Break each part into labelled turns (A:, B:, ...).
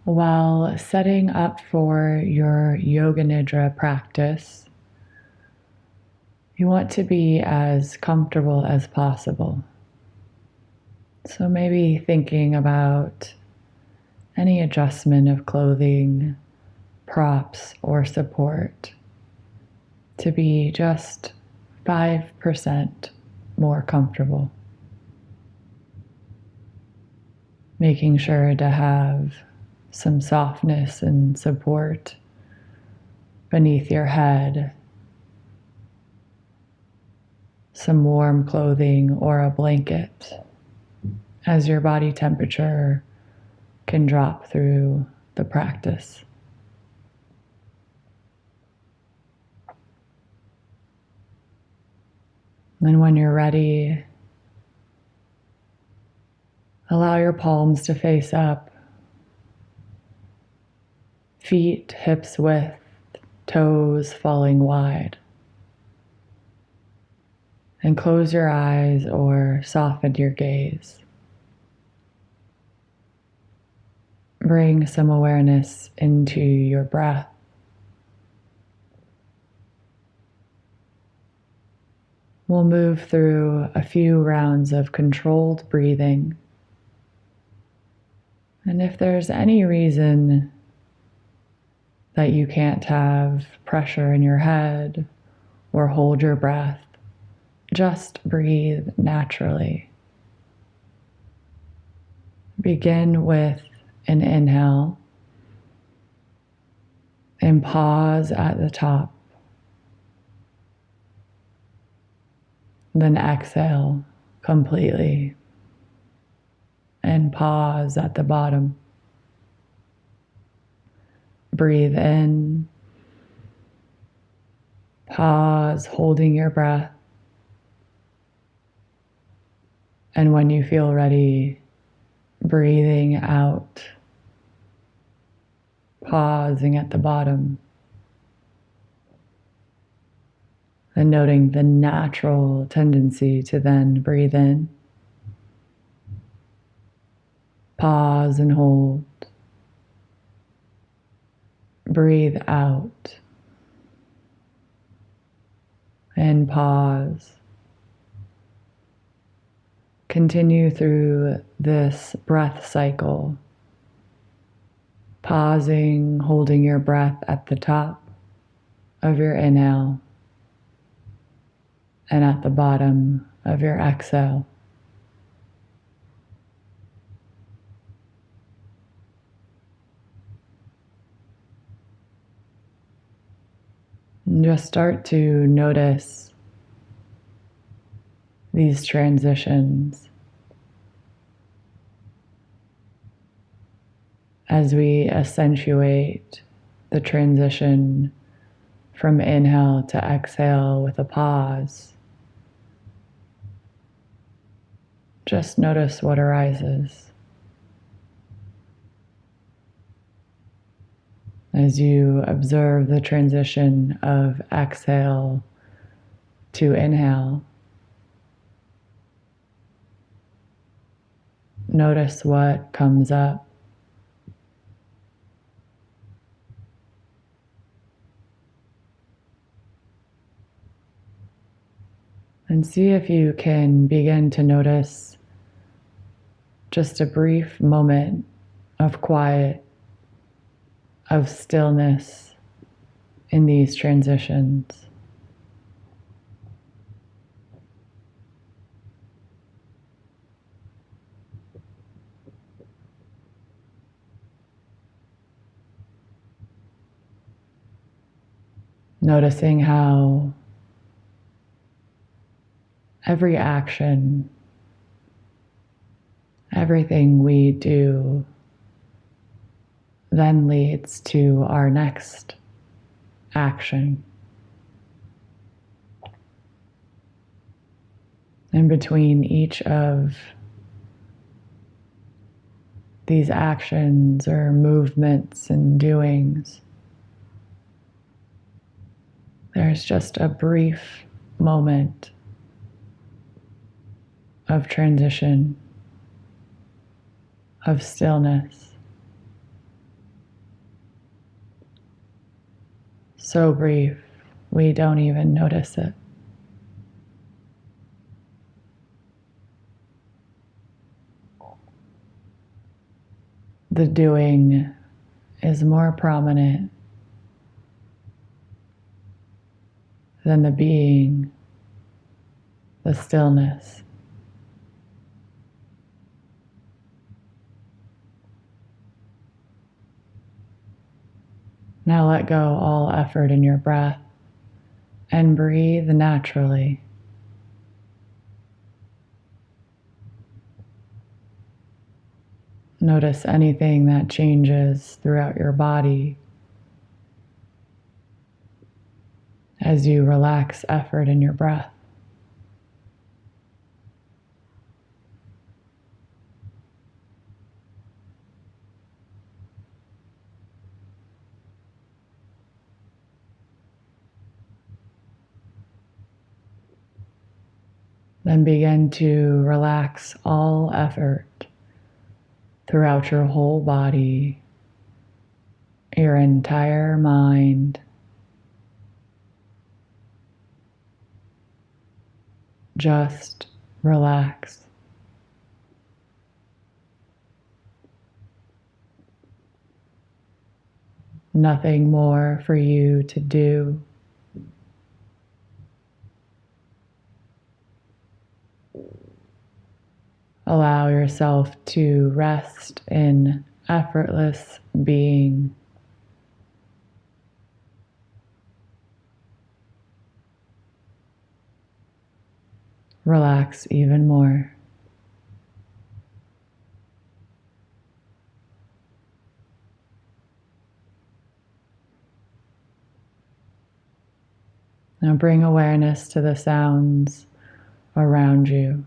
A: While setting up for your Yoga Nidra practice, you want to be as comfortable as possible. So maybe thinking about any adjustment of clothing, props, or support to be just 5% more comfortable. Making sure to have some softness and support beneath your head, some warm clothing or a blanket as your body temperature can drop through the practice. And when you're ready, allow your palms to face up, feet hips width, toes falling wide. And close your eyes or soften your gaze. Bring some awareness into your breath. We'll move through a few rounds of controlled breathing. And if there's any reason that you can't have pressure in your head or hold your breath, just breathe naturally. Begin with an inhale and pause at the top. Then exhale completely and pause at the bottom. Breathe in, pause, holding your breath. And when you feel ready, breathing out, pausing at the bottom. And noting the natural tendency to then breathe in, pause and hold, breathe out, and pause. Continue through this breath cycle, pausing, holding your breath at the top of your inhale and at the bottom of your exhale. And just start to notice these transitions as we accentuate the transition from inhale to exhale with a pause. Just notice what arises as you observe the transition of exhale to inhale. Notice what comes up. And see if you can begin to notice just a brief moment of quiet, of stillness in these transitions. Noticing how every action, everything we do then leads to our next action. In between each of these actions or movements and doings, there's just a brief moment of transition, of stillness. so brief we don't even notice it. The doing is more prominent than the being, the stillness. Now let go all effort in your breath and breathe naturally. Notice anything that changes throughout your body as you relax effort in your breath. Then begin to relax all effort throughout your whole body, your entire mind. Just relax. Nothing more for you to do. Allow yourself to rest in effortless being. Relax even more. Now bring awareness to the sounds around you.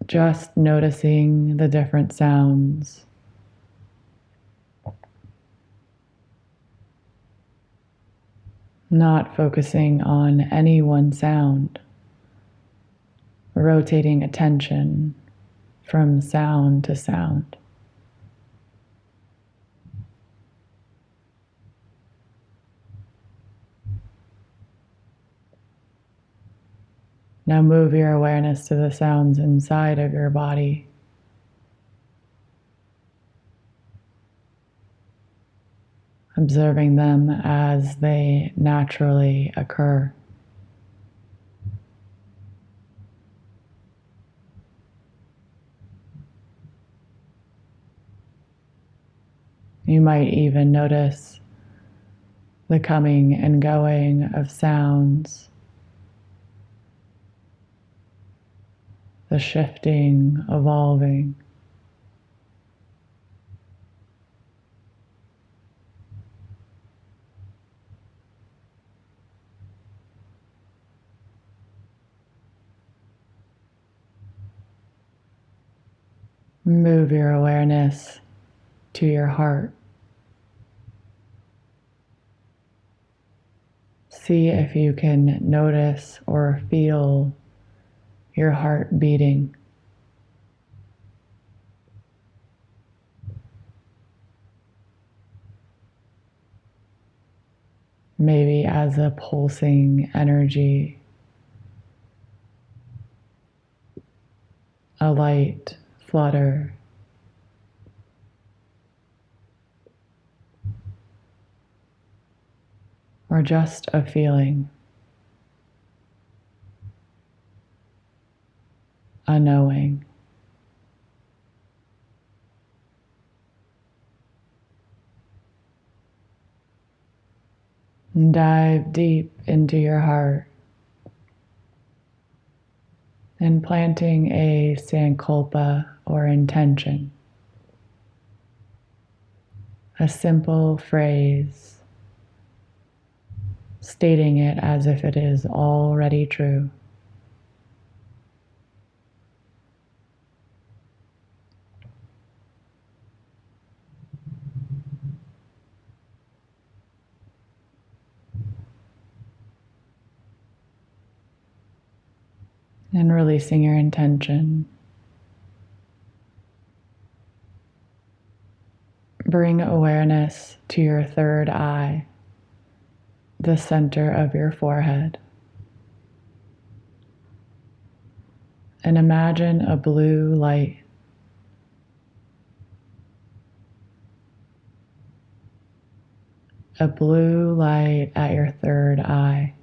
A: Just noticing the different sounds. Not focusing on any one sound. Rotating attention from sound to sound. Now move your awareness to the sounds inside of your body. Observing them as they naturally occur. You might even notice the coming and going of sounds, the shifting, evolving. Move your awareness to your heart. See if you can notice or feel your heart beating. Maybe as a pulsing energy, a light flutter. Or just a feeling, a knowing. Dive deep into your heart and planting a sankalpa or intention, a simple phrase, stating it as if it is already true. And releasing your intention. Bring awareness to your third eye, the center of your forehead. And imagine a blue light. A blue light at your third eye.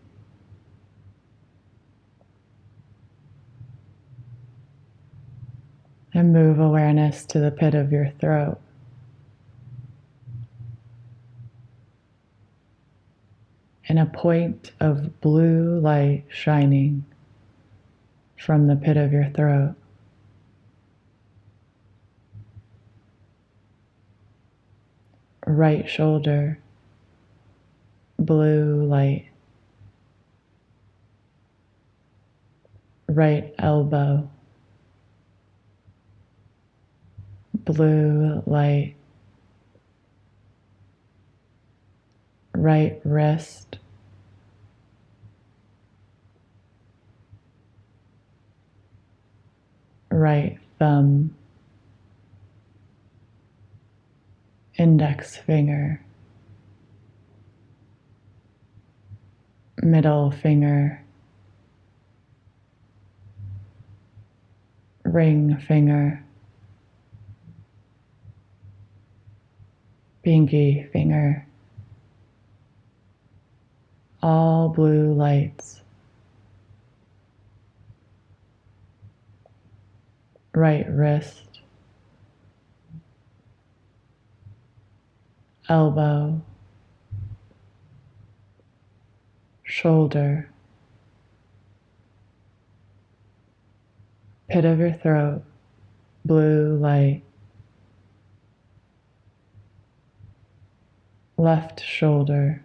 A: And move awareness to the pit of your throat. And a point of blue light shining from the pit of your throat. Right shoulder, blue light. Right elbow, blue light. Right wrist, right thumb, index finger, middle finger, ring finger, pinky finger, all blue lights. Right wrist, elbow, shoulder, pit of your throat, blue light. Left shoulder,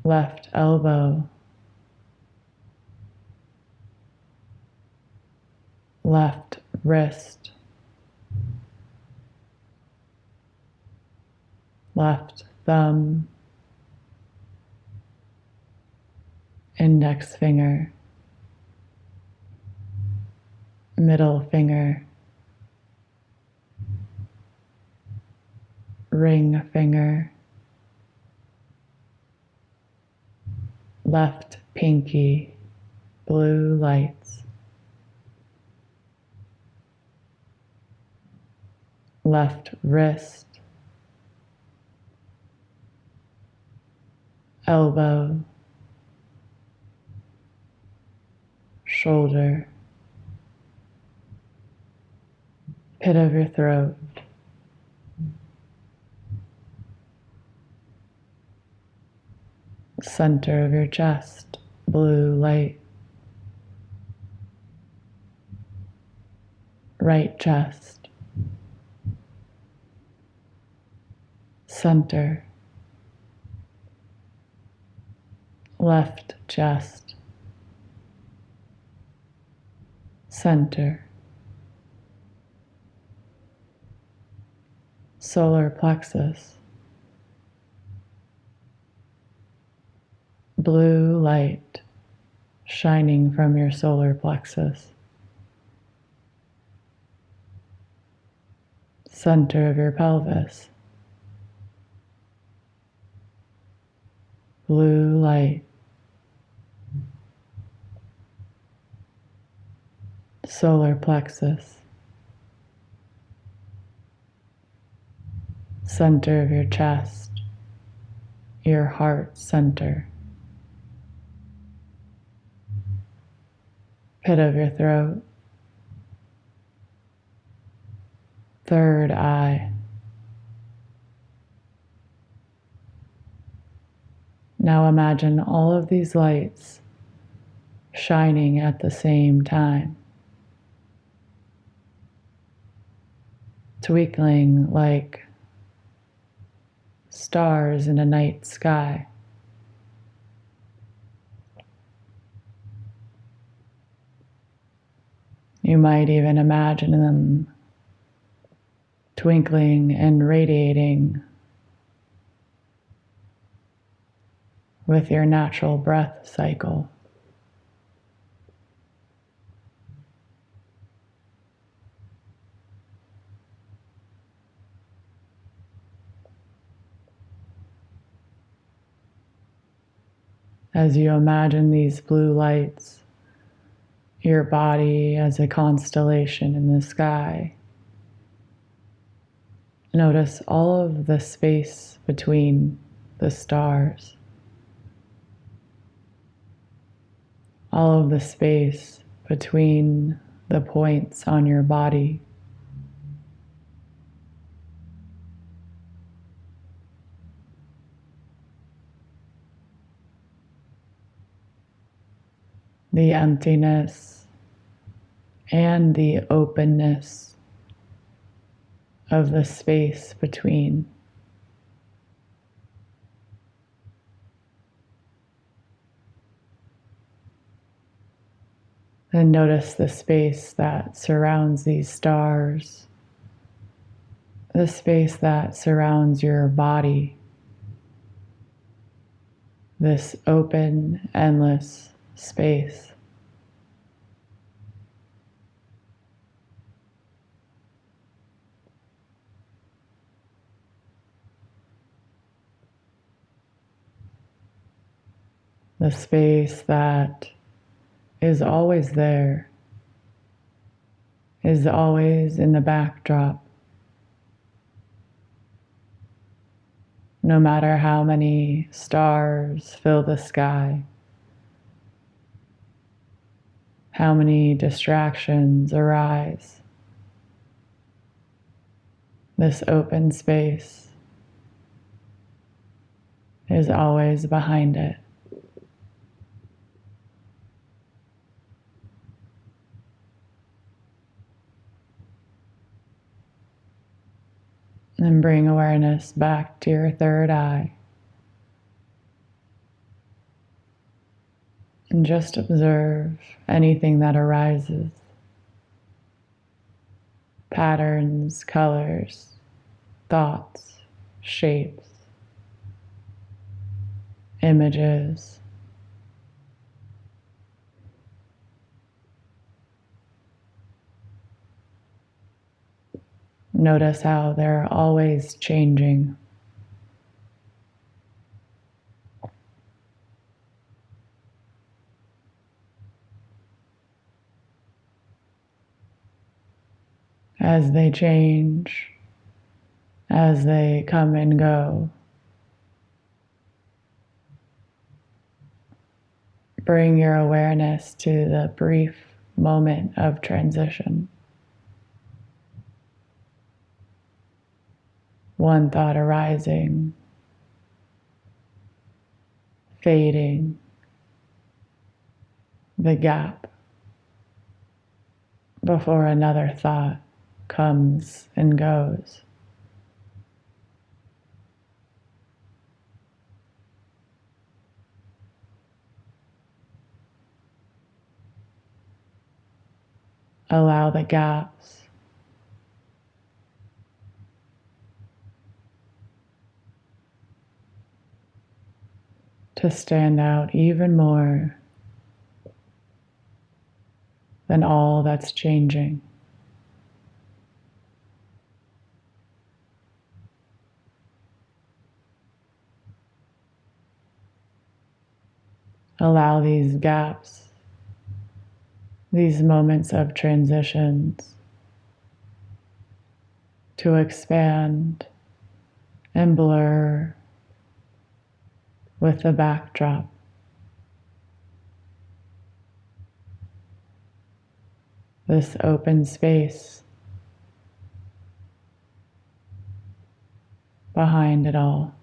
A: left elbow, left wrist, left thumb, index finger, middle finger, ring finger, left pinky, blue lights, left wrist, elbow, shoulder, pit of your throat, center of your chest, blue light, right chest, center, left chest, center, solar plexus, blue light shining from your solar plexus, center of your pelvis, blue light, solar plexus, center of your chest, your heart center, pit of your throat, third eye. Now imagine all of these lights shining at the same time, twinkling like stars in a night sky. You might even imagine them twinkling and radiating with your natural breath cycle. As you imagine these blue lights, your body as a constellation in the sky, notice all of the space between the stars, all of the space between the points on your body. The emptiness and the openness of the space between. Then notice the space that surrounds these stars, the space that surrounds your body, this open, endless space. The space that is always there, is always in the backdrop. No matter how many stars fill the sky, how many distractions arise, this open space is always behind it. And bring awareness back to your third eye. And just observe anything that arises. Patterns, colors, thoughts, shapes, images. Notice how they're always changing. As they change, as they come and go, bring your awareness to the brief moment of transition. One thought arising, fading, the gap before another thought comes and goes. Allow the gaps to stand out even more than all that's changing. Allow these gaps, these moments of transitions, to expand and blur with the backdrop. This open space behind it all.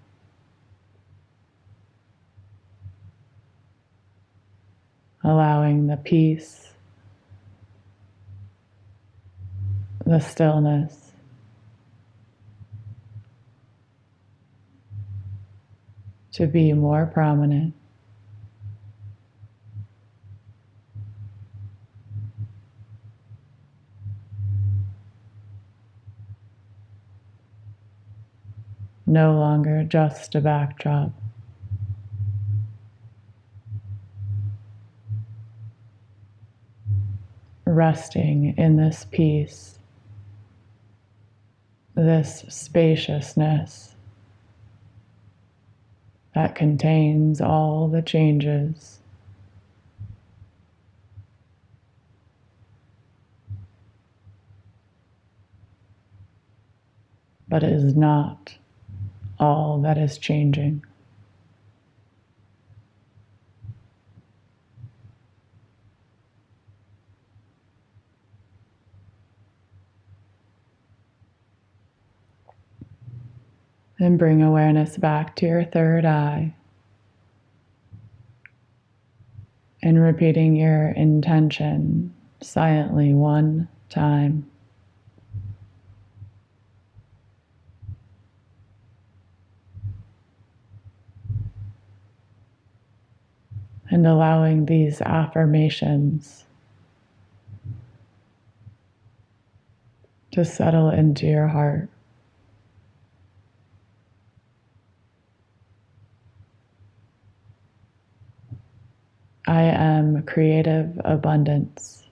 A: Allowing the peace, the stillness, to be more prominent. No longer just a backdrop. Resting in this peace, this spaciousness that contains all the changes, but it is not all that is changing. And bring awareness back to your third eye. And repeating your intention silently one time. And allowing these affirmations to settle into your heart. I am creative abundance.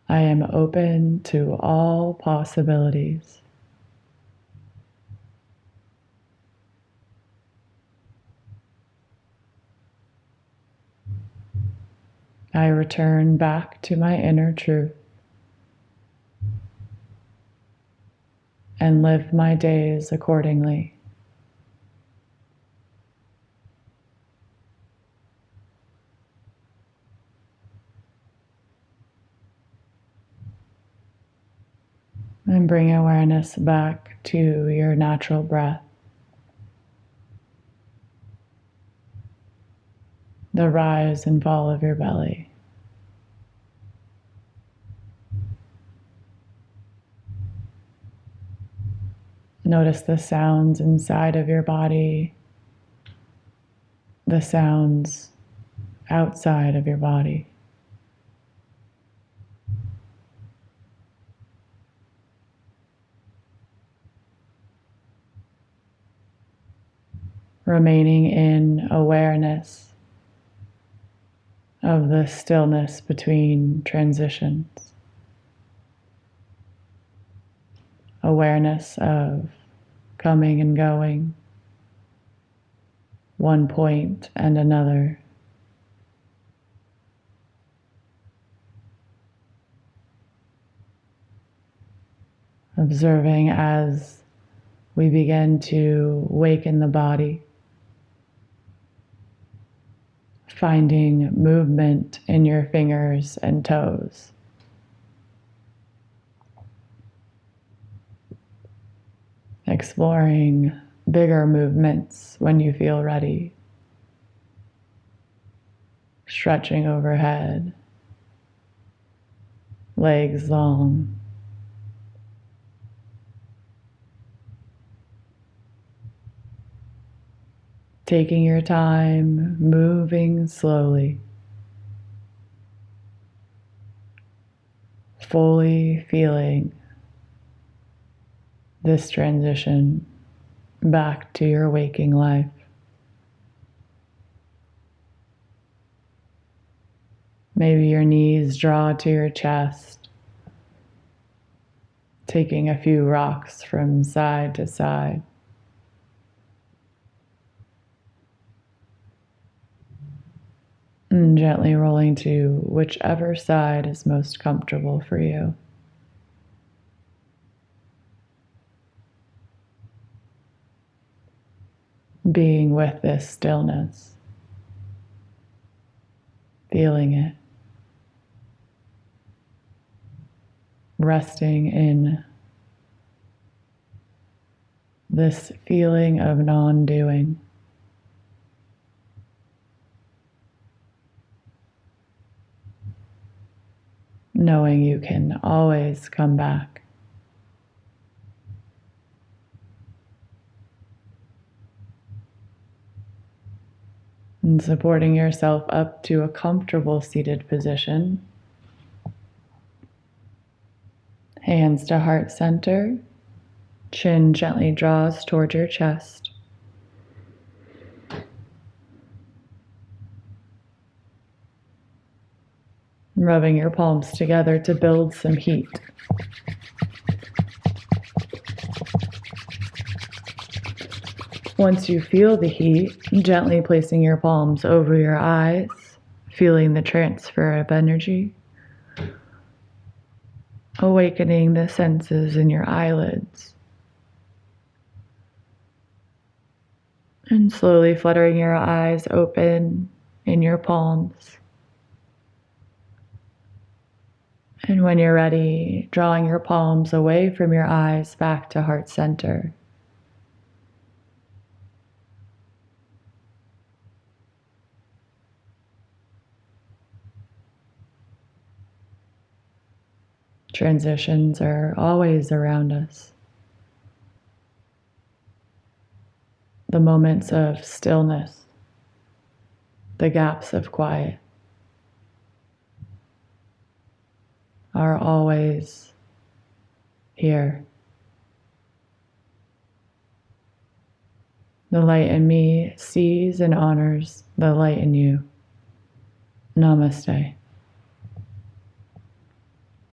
A: I am open to all possibilities. I return back to my inner truth and live my days accordingly. And bring awareness back to your natural breath. The rise and fall of your belly. Notice the sounds inside of your body, the sounds outside of your body. Remaining in awareness of the stillness between transitions. Awareness of coming and going, one point and another. Observing as we begin to waken the body, finding movement in your fingers and toes. Exploring bigger movements when you feel ready. Stretching overhead, legs long. Taking your time, moving slowly. Fully feeling this transition back to your waking life. Maybe your knees draw to your chest, taking a few rocks from side to side. And gently rolling to whichever side is most comfortable for you. Being with this stillness, feeling it, resting in this feeling of non-doing. Knowing you can always come back. And supporting yourself up to a comfortable seated position. Hands to heart center. Chin gently draws toward your chest. Rubbing your palms together to build some heat. Once you feel the heat, gently placing your palms over your eyes, feeling the transfer of energy, awakening the senses in your eyelids, and slowly fluttering your eyes open in your palms. And when you're ready, drawing your palms away from your eyes back to heart center. Transitions are always around us. The moments of stillness, the gaps of quiet are always here. The light in me sees and honors the light in you. Namaste.